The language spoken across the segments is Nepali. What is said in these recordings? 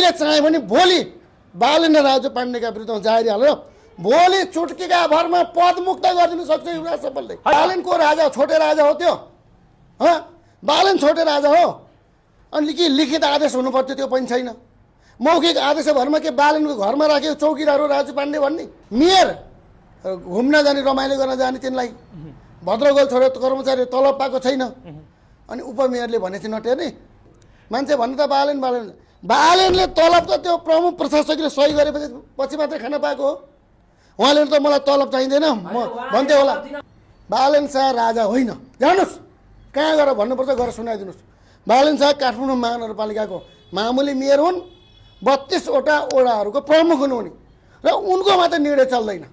मैले चाहे भने भोलि बालेन र राजु पाण्डेका विरुद्धमा जारी हालेर भोलि चुटकीका भरमा पदमुक्त गरिदिन सक्छ युवराज सबलले। बालेनको राजा छोटे राजा हो त्यो, बालेन छोटे राजा हो। अनि के लिखित आदेश हुनुपर्थ्यो त्यो पनि छैन। मौखिक आदेश भरमा के बालेनको घरमा राखेको चौकीदार हो राजु पाण्डे भन्ने? मेयर घुम्न जाने रमाइलो गर्न जाने तिनलाई भद्रगोल छोडेर कर्मचारी तलब पाएको छैन। अनि उपमेयरले भनेपछि नटेर्ने मान्छे भन्नु त बालेनले तलब त त्यो प्रमुख प्रशासकले सही गरेपछि पछि मात्रै खान पाएको हो। उहाँले त मलाई तलब चाहिँदैन म भन्थे होला। बालेन शाह राजा होइन, जानुहोस् कहाँ गएर भन्नुपर्छ गएर सुनाइदिनुहोस्। बालेन शाह काठमाडौँ महानगरपालिकाको मामुली मेयर हुन्, 32वटा वडाहरूको प्रमुख हुनु हुने र उनको मात्रै निर्णय चल्दैन।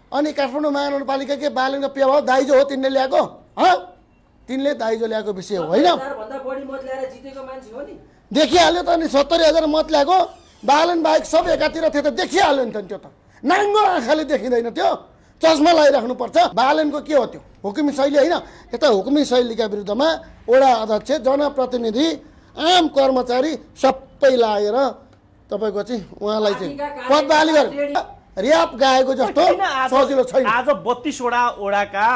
अनि काठमाडौँ महानगरपालिका के बालेनको प्रभाव दाइजो हो तिनले ल्याएको? तिनले दाइजो ल्याएको विषय होइन। देखिहाल्यो त नि 70,000 मत ल्याएको बालेन बाहेक सब एकातिर थियो त देखिहाल्यो नि त। त्यो त नाङ्गो आँखाले देखिँदैन, त्यो चस्मा लगाइराख्नुपर्छ। बालेनको के हो त्यो? हुकुमी शैली होइन। यता हुकुमी शैलीका विरुद्धमा वडा अध्यक्ष, जनप्रतिनिधि, आम कर्मचारी सबै लागेर तपाईँको चाहिँ उहाँलाई चाहिँ पद बहाली गरे। र्याप गाएको जस्तो सजिलो छैन। आज 32वटा वडाका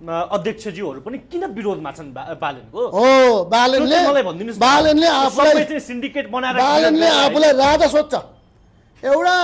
अध्यक्षज्यूहरू पनि किन विरोधमा छन् बालेनको? हो, बालेनले आफूलाई सिन्डिकेट बनाएर बालेनले आफूलाई राजा सोध्छ। एउटा